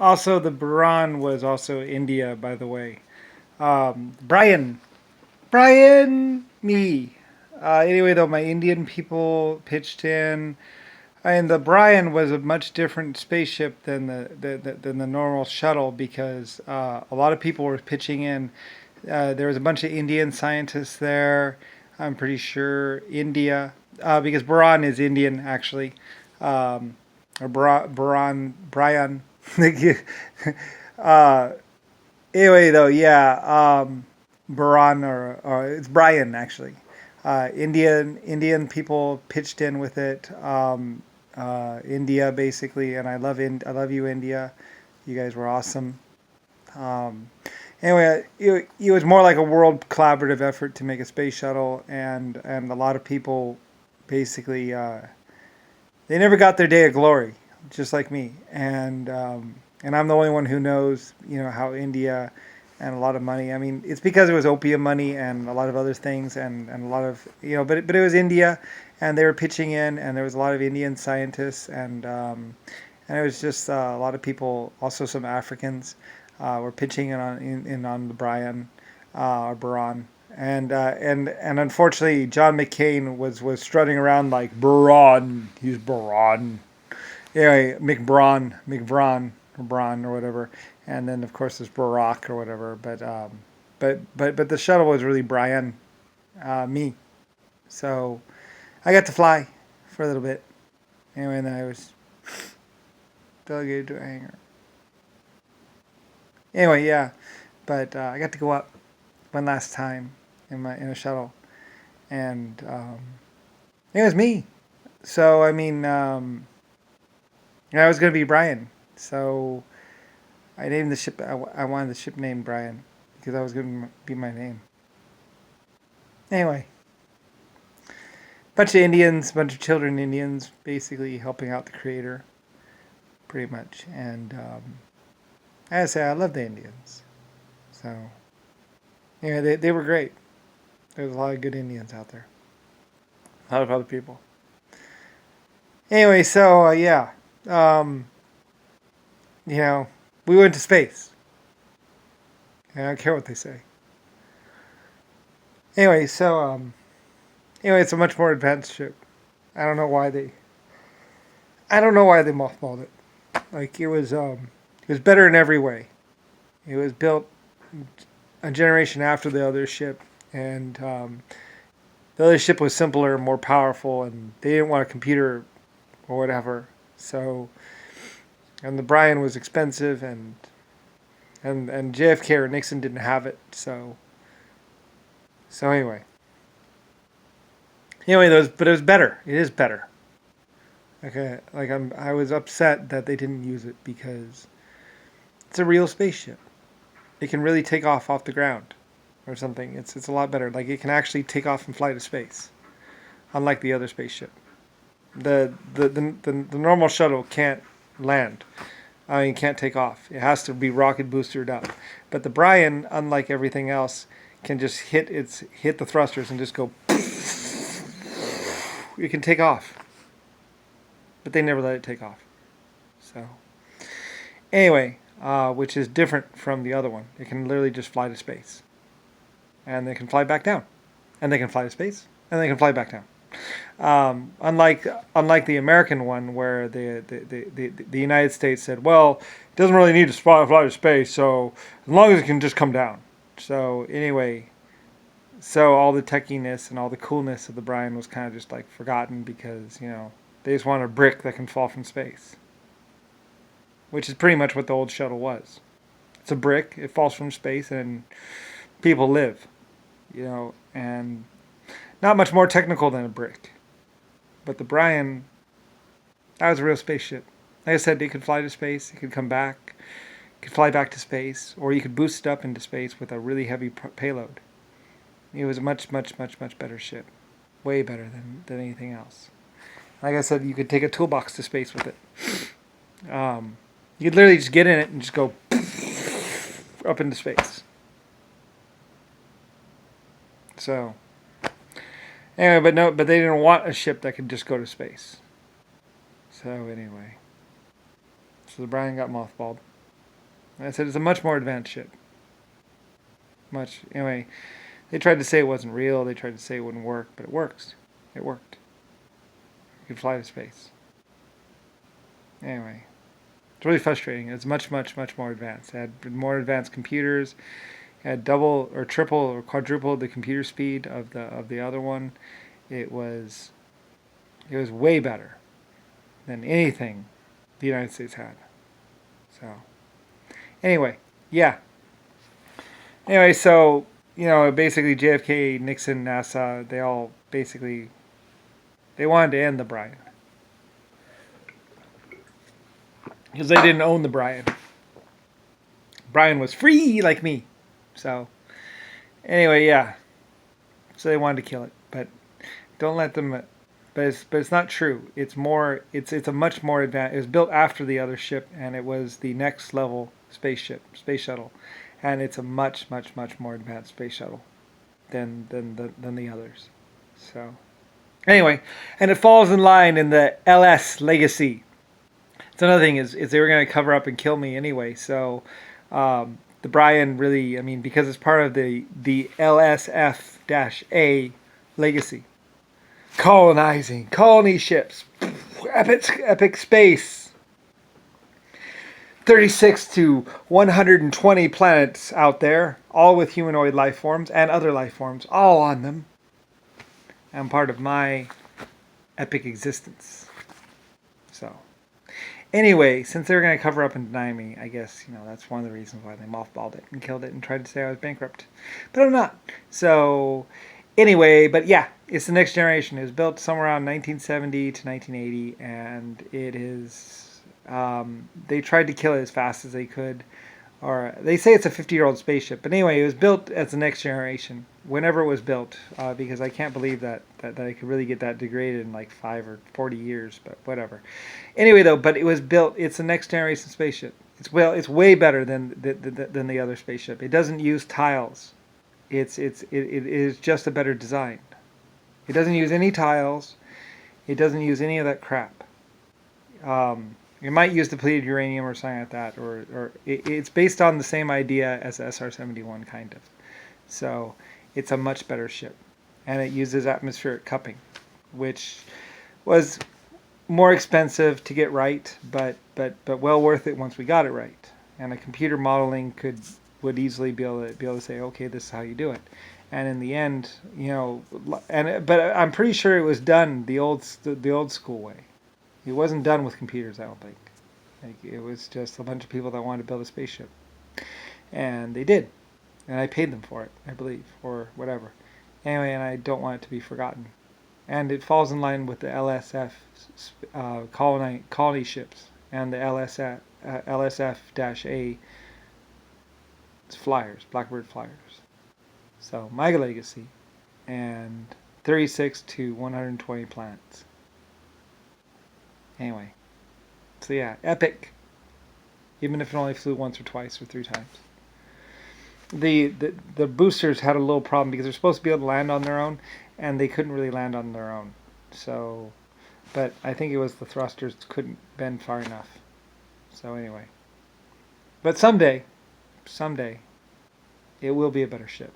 Also, the Buran was also India, by the way. Brian, me. Anyway, though, my Indian people pitched in, and the Brian was a much different spaceship than than the normal shuttle because a lot of people were pitching in. There was a bunch of Indian scientists there. I'm pretty sure India, because Buran is Indian actually, or Brian. uh, Anyway, though, yeah, Buran or it's Brian actually. Indian people pitched in with it. India basically, and I love you, India. You guys were awesome. Um, anyway, it was more like a world collaborative effort to make a space shuttle, and a lot of people basically they never got their day of glory, just like me. And I'm the only one who knows, how India and a lot of money. I mean, it's because it was opium money and a lot of other things, and a lot of but it was India, and they were pitching in, and there was a lot of Indian scientists, and it was just a lot of people, also some Africans, were pitching in on the Brian or Buran. And unfortunately, John McCain was strutting around like Buran. He's Buran. Anyway, McBrawn, or Braun or whatever, and then of course there's Barack or whatever. But the shuttle was really Brian, me. So I got to fly for a little bit. Anyway, and then I was delegated to a hangar. Anyway, yeah, but I got to go up one last time in a shuttle, and it was me. So I mean, I was gonna be Brian. So I named the ship. I wanted the ship named Brian because that was gonna be my name. Anyway, bunch of Indians, bunch of children Indians, basically helping out the creator, pretty much. And I gotta say, I love the Indians. So anyway, they were great. There's a lot of good Indians out there. A lot of other people. Anyway, so yeah, um, you know, we went to space. I don't care what they say. Anyway, anyway, it's a much more advanced ship. I don't know why they. I don't know why they mothballed it. Like it was better in every way. It was built a generation after the other ship, and the other ship was simpler, more powerful, and they didn't want a computer or whatever. So, and the Brian was expensive, and JFK or Nixon didn't have it. So anyway, but it was better. It is better. Okay, I was upset that they didn't use it because it's a real spaceship. It can really take off the ground or something. It's a lot better. Like it can actually take off and fly to space, unlike the other spaceship. The normal shuttle can't land. I mean, can't take off. It has to be rocket boosted up. But the Brian, unlike everything else, can just hit the thrusters and just go. It can take off, but they never let it take off. So anyway, which is different from the other one. It can literally just fly to space, and they can fly back down, and they can fly to space, and they can fly back down. Unlike the American one, where the United States said, well, it doesn't really need to fly to space, so as long as it can just come down. So anyway, so all the techiness and all the coolness of the Brian was kind of just like forgotten because they just want a brick that can fall from space, which is pretty much what the old shuttle was. It's a brick. It falls from space, and people live, and not much more technical than a brick. But the Brian, that was a real spaceship. Like I said, it could fly to space. It could come back. It could fly back to space. Or you could boost it up into space with a really heavy payload. It was a much, much, much, much better ship. Way better than anything else. Like I said, you could take a toolbox to space with it. You could literally just get in it and just go up into space. So anyway, but they didn't want a ship that could just go to space. So anyway, so the Brian got mothballed. And I said it's a much more advanced ship. Much anyway. They tried to say it wasn't real. They tried to say it wouldn't work, but it works. It worked. You could fly to space. Anyway, it's really frustrating. It's much, much, much more advanced. It had more advanced computers. It had double or triple or quadruple the computer speed of the other one. It was way better than anything the United States had. So anyway, yeah. Anyway, so basically JFK, Nixon, NASA, they all basically they wanted to end the Brian because they didn't own the Brian. Brian was free like me. So anyway, yeah. So they wanted to kill it, but don't let them. But it's not true. It's more. It's a much more advanced. It was built after the other ship, and it was the next level space shuttle, and it's a much, much, much more advanced space shuttle than the others. So anyway, and it falls in line in the LS legacy. It's another thing is they were going to cover up and kill me anyway. So the Brian really, I mean, because it's part of the LSF-A legacy. Colony ships, epic space. 36 to 120 planets out there, all with humanoid life forms and other life forms, all on them. I'm part of my epic existence. So, anyway, since they were going to cover up and deny me, I guess, that's one of the reasons why they mothballed it and killed it and tried to say I was bankrupt. But I'm not. So, anyway, but yeah, it's the next generation. It was built somewhere around 1970 to 1980, and it is. They tried to kill it as fast as they could, or they say it's a 50-year-old spaceship. But anyway, it was built as the next generation, whenever it was built, because I can't believe that I could really get that degraded in like 5 or 40 years. But whatever. Anyway, though, but it was built. It's the next generation spaceship. It's way better than the other spaceship. It doesn't use tiles. It is just a better design. It doesn't use any tiles. It doesn't use any of that crap. It might use depleted uranium or something like that, or it's based on the same idea as the SR-71 kind of. So it's a much better ship, and it uses atmospheric cupping, which was more expensive to get right, but well worth it once we got it right. And a computer modeling would easily be able to say, okay, this is how you do it. And in the end, but I'm pretty sure it was done the old school way. It wasn't done with computers, I don't think. It was just a bunch of people that wanted to build a spaceship, and they did, and I paid them for it, I believe, or whatever. Anyway, and I don't want it to be forgotten. And it falls in line with the LSF colony ships and the LSF-A flyers, Blackbird flyers. So my legacy, and 36 to 120 planets. Anyway, so yeah, epic. Even if it only flew once or twice or 3 times. The boosters had a little problem because they're supposed to be able to land on their own, and they couldn't really land on their own. So, but I think it was the thrusters couldn't bend far enough. So anyway, but someday, it will be a better ship.